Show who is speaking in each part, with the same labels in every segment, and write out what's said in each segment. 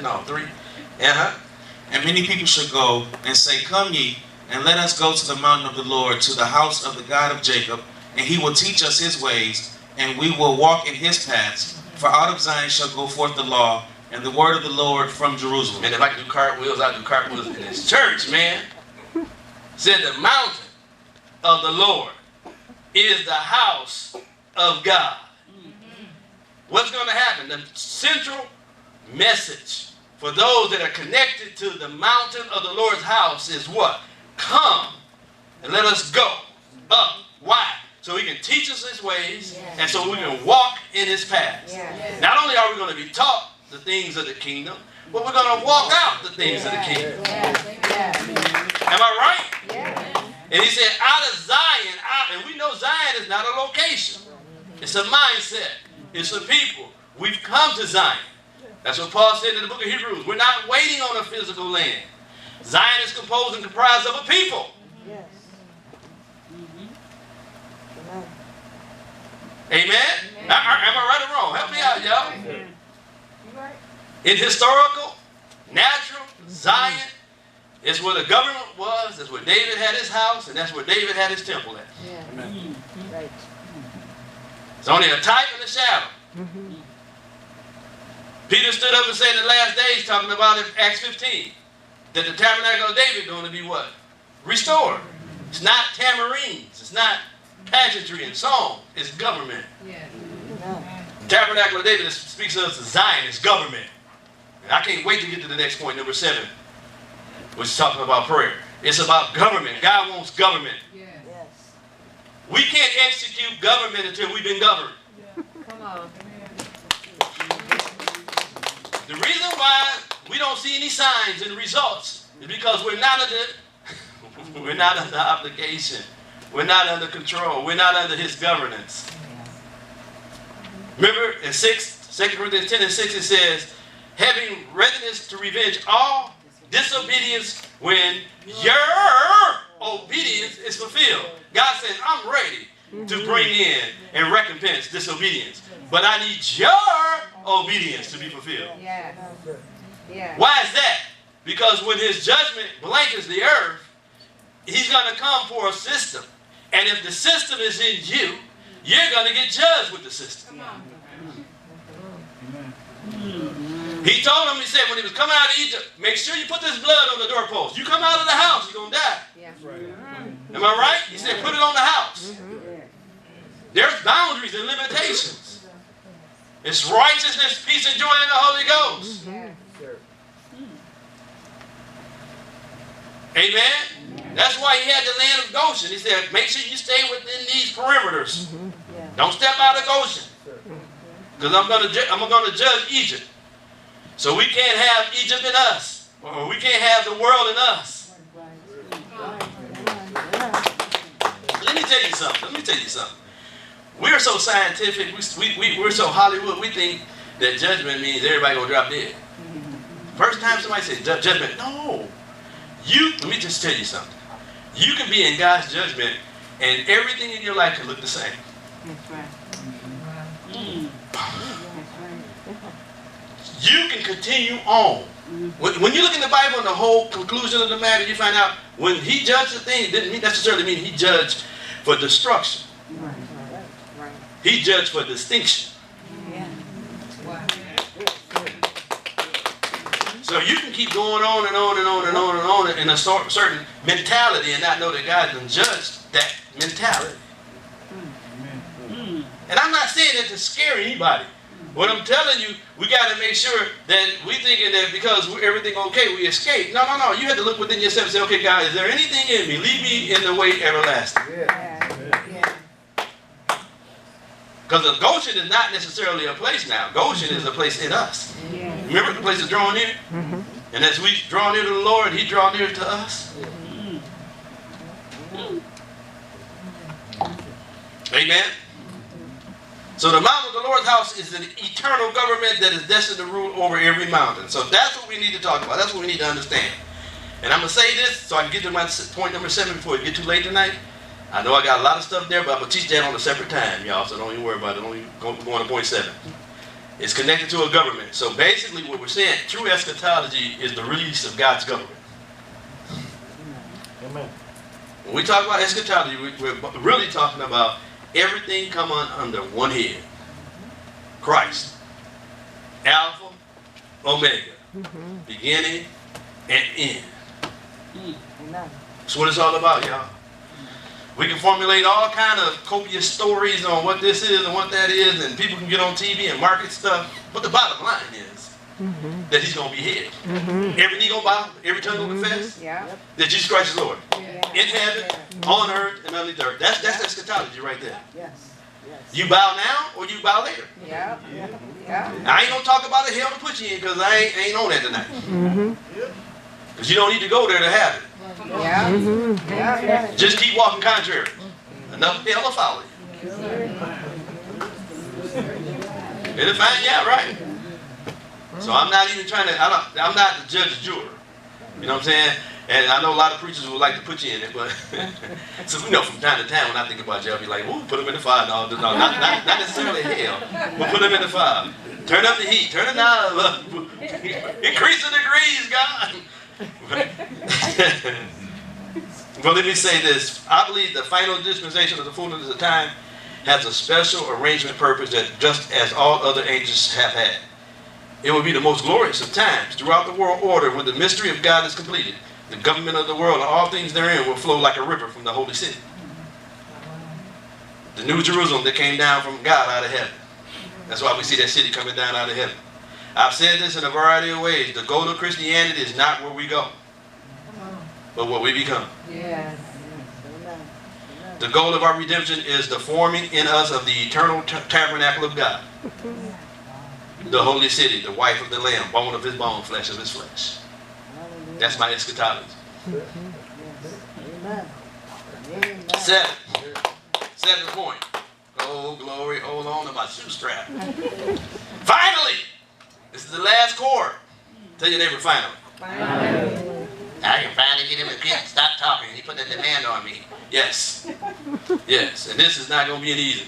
Speaker 1: that? No, 3.
Speaker 2: And many people should go and say, Come ye, and let us go to the mountain of the Lord, to the house of the God of Jacob, and he will teach us his ways, and we will walk in his paths. For out of Zion shall go forth the law, and the word of the Lord from Jerusalem.
Speaker 1: And if I can do cartwheels, I'll do cartwheels in this church, man. Said the mountain of the Lord is the house of God. What's going to happen? The central message for those that are connected to the mountain of the Lord's house is what? Come and let us go up. Why? So he can teach us his ways, and so we can walk in his paths. Not only are we going to be taught the things of the kingdom, but we're going to walk out the things of the kingdom. Am I right? And he said, out of Zion, and we know Zion is not a location. It's a mindset. It's a people. We've come to Zion. That's what Paul said in the book of Hebrews. We're not waiting on a physical land. Zion is composed and comprised of a people.
Speaker 3: Yes.
Speaker 1: Amen? Am I right or wrong? Help me out, y'all. In historical, natural, Zion is where the government was. That's where David had his house, and that's where David had his temple at.
Speaker 3: Amen. Right.
Speaker 1: It's only a type and a shadow. Peter stood up and said in the last days, talking about in Acts 15, that the tabernacle of David is going to be what? Restored. It's not tamarines. It's not pageantry and song. It's government. The tabernacle of David speaks of Zion. It's government. And I can't wait to get to the next point, number 7, which is talking about prayer. It's about government. God wants government.
Speaker 3: Yes.
Speaker 1: We can't execute government until we've been governed.
Speaker 3: Come on.
Speaker 1: The reason why we don't see any signs and results is because we're not under obligation. We're not under control. We're not under his governance. Remember in 2 Corinthians 10 and 6 it says, having readiness to revenge all disobedience when your obedience is fulfilled. God says, I'm ready to bring in and recompense disobedience. But I need your obedience to be fulfilled.
Speaker 3: Yeah. Yeah.
Speaker 1: Why is that? Because when his judgment blankets the earth, he's going to come for a system. And if the system is in you, you're going to get judged with the system. He told him, he said, when he was coming out of Egypt, make sure you put this blood on the doorpost. You come out of the house, you're going to die.
Speaker 3: Yeah.
Speaker 1: Am I right? He said, put it on the house. There's boundaries and limitations. It's righteousness, peace, and joy in the Holy Ghost. Amen? That's why he had the land of Goshen. He said, make sure you stay within these perimeters. Don't step out of Goshen. Because I'm going to judge Egypt. So we can't have Egypt in us. Or we can't have the world in us. Let me tell you something. We're so scientific. We're so Hollywood. We think that judgment means everybody going to drop dead. First time somebody says judgment, no. Let me just tell you something. You can be in God's judgment and everything in your life can look the same.
Speaker 3: That's right.
Speaker 1: You can continue on. When you look in the Bible and the whole conclusion of the matter, you find out when he judged the thing, it didn't necessarily mean he judged for destruction. He judged for distinction. So you can keep going on and on and on and on and on in a certain mentality and not know that God can judge that mentality. And I'm not saying that to scare anybody. What I'm telling you, we got to make sure that we thinking that because everything okay, we escape. No. You have to look within yourself and say, okay, God, is there anything in me? Lead me in the way everlasting. Because Goshen is not necessarily a place now. Goshen is a place in us. Remember the place is drawn near? And as we draw near to the Lord, he draw near to us. Amen. So the mountain of the Lord's house is an eternal government that is destined to rule over every mountain. So that's what we need to talk about. That's what we need to understand. And I'm going to say this so I can get to my point number 7 before it get too late tonight. I know I got a lot of stuff there, but I'm going to teach that on a separate time, y'all. So don't even worry about it. Don't even go on to point 7. It's connected to a government. So basically what we're saying, true eschatology is the release of God's government.
Speaker 4: Amen.
Speaker 1: When we talk about eschatology, we're really talking about everything coming under one head. Christ. Alpha, Omega. Beginning and end. That's what it's all about, y'all. We can formulate all kind of copious stories on what this is and what that is, and people can get on TV and market stuff. But the bottom line is that he's going to be head. Every knee going to bow, every tongue going to confess that Jesus Christ is Lord. In heaven, on earth, and underneath the earth. That's eschatology right there. You bow now or you bow later. I ain't going to talk about the hell to put you in because I ain't on that tonight. Because you don't need to go there to have it. Just keep walking contrary. Enough hell will follow you. It'll find you out right. So I'm not even trying to, I'm not the judge juror. You know what I'm saying? And I know a lot of preachers would like to put you in it, but so you know, from time to time when I think about you, I'll be like, "Ooh, put them in the fire." No, not necessarily hell, but put them in the fire. Turn up the heat, turn the knob up, increase the degrees, God. Well, let me say this. I believe the final dispensation of the fullness of time has a special arrangement purpose that just as all other ages have had. It will be the most glorious of times throughout the world order when the mystery of God is completed. The government of the world and all things therein will flow like a river from the holy city. The New Jerusalem that came down from God out of heaven. That's why we see that city coming down out of heaven. I've said this in a variety of ways. The goal of Christianity is not where we go, but what we become. The goal of our redemption is the forming in us of the eternal tabernacle of God. The holy city, the wife of the Lamb, bone of his bone, flesh of his flesh. That's my eschatology. Seventh point. Oh, glory, hold on to my shoe strap. Finally! This is the last chord. Tell your neighbor, finally. I can finally get him to stop talking. He put the demand on me. Yes. Yes. And this is not going to be an easy.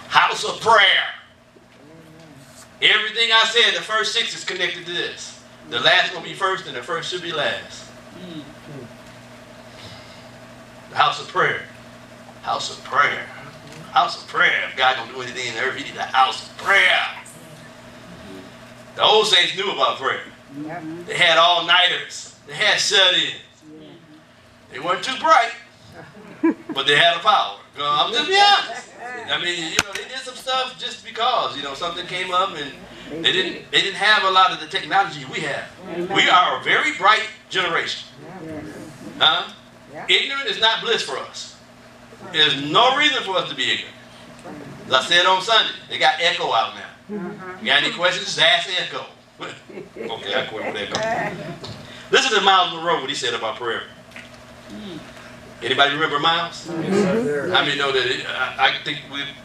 Speaker 1: House of prayer. Everything I said, the first 6 is connected to this. The last will be first, and the first should be last. The house of prayer. House of prayer. House of prayer. If God don't do anything in the earth, he needs a house of prayer. The old saints knew about prayer. They had all-nighters. They had shut-ins. They weren't too bright, but they had a power. I'm just being honest. I mean, you know, they did some stuff just because, you know, something came up and they didn't have a lot of the technology we have. We are a very bright generation. Huh? Ignorant is not bliss for us. There's no reason for us to be ignorant. As I said on Sunday, they got Echo out now. You got any questions? Just ask Echo. Okay, I quit with Echo. Listen to Miles Monroe, what he said about prayer. Anybody remember Miles? How many know that I think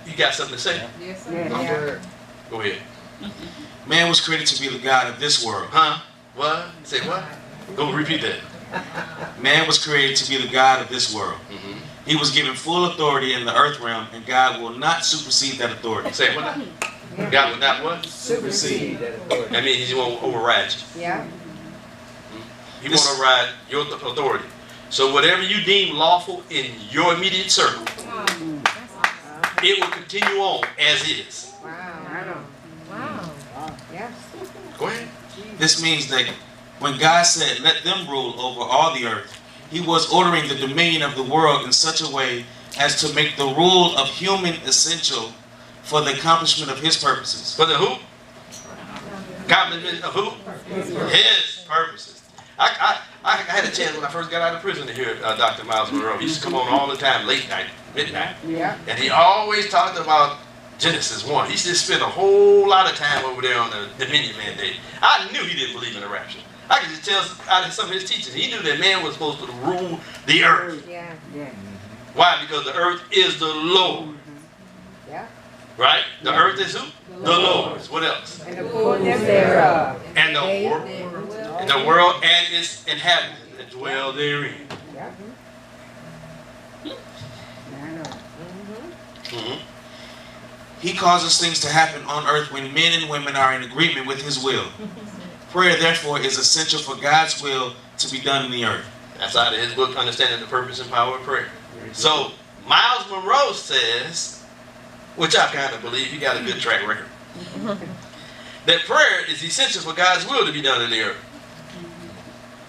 Speaker 1: he got something to say?
Speaker 3: Yes,
Speaker 1: Go ahead.
Speaker 2: Man was created to be the God of this world.
Speaker 1: Huh? What? Say what? Go repeat that.
Speaker 2: Man was created to be the God of this world. He was given full authority in the earth realm, and God will not supersede that authority.
Speaker 1: Say what now? God will not what?
Speaker 4: Supersede that authority.
Speaker 1: That means he won't override you.
Speaker 3: Yeah.
Speaker 1: He won't override your authority. So whatever you deem lawful in your immediate circle, it will continue on as is.
Speaker 3: Wow. Yes.
Speaker 1: Go ahead.
Speaker 2: This means that when God said, "Let them rule over all the earth," he was ordering the dominion of the world in such a way as to make the rule of human essential for the accomplishment of his purposes.
Speaker 1: For the who? Accomplishment of who? His purposes. I had a chance when I first got out of prison to hear Dr. Miles Monroe. He used to come on all the time, late night, midnight.
Speaker 3: Yeah.
Speaker 1: And he always talked about Genesis 1. He just spent a whole lot of time over there on the dominion mandate. I knew he didn't believe in the rapture. I could just tell out of some of his teachings. He knew that man was supposed to rule the earth.
Speaker 3: Yeah.
Speaker 1: Why? Because the earth is the Lord.
Speaker 3: Yeah.
Speaker 1: Right? The earth is who? The Lord's. What else?
Speaker 3: And the fullness thereof.
Speaker 1: And the world and its inhabitants that dwell therein.
Speaker 3: Yeah.
Speaker 2: He causes things to happen on earth when men and women are in agreement with his will. Prayer, therefore, is essential for God's will to be done in the earth.
Speaker 1: That's out of his book, Understanding the Purpose and Power of Prayer. So, Miles Monroe says, which I kind of believe, he got a good track record, that prayer is essential for God's will to be done in the earth.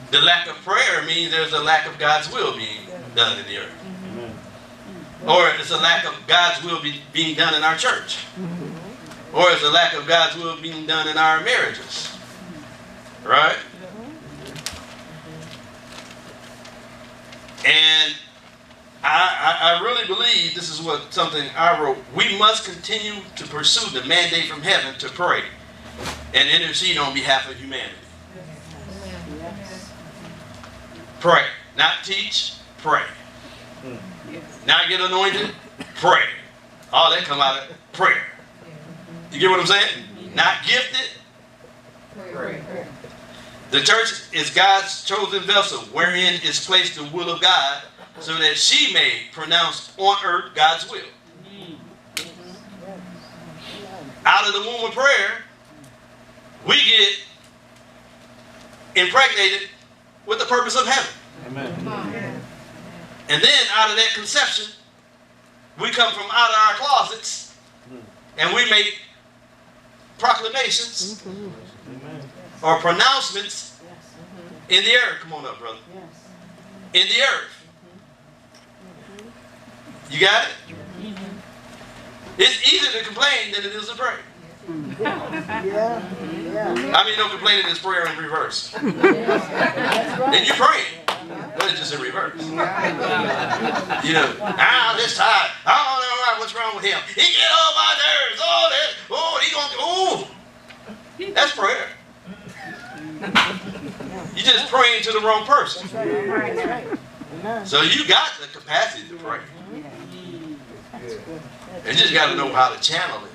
Speaker 1: The lack of prayer means there's a lack of God's will being done in the earth. Or it's a lack of God's will being done in our church. Or it's a lack of God's will being done in our marriages. Right? And I really believe this is what something I wrote. We must continue to pursue the mandate from heaven to pray and intercede on behalf of humanity. Pray. Not teach, pray. Not get anointed, pray. All that come out of prayer. You get what I'm saying? Not gifted, pray. The church is God's chosen vessel wherein is placed the will of God so that she may pronounce on earth God's will. Out of the womb of prayer, we get impregnated with the purpose of heaven.
Speaker 2: Amen.
Speaker 1: And then out of that conception, we come from out of our closets and we make proclamations or pronouncements in the earth. Come on up, brother. In the earth. You got it? It's easier to complain than it is to pray. I mean, no complaining is prayer in reverse. Then you're praying, but it's just in reverse. You know, this time, I don't know what's wrong with him. He get on my nerves. Oh, that, oh, he gonna, oh. That's prayer. You're just praying to the wrong person. So you got the capacity to pray. You just got to know how to channel it.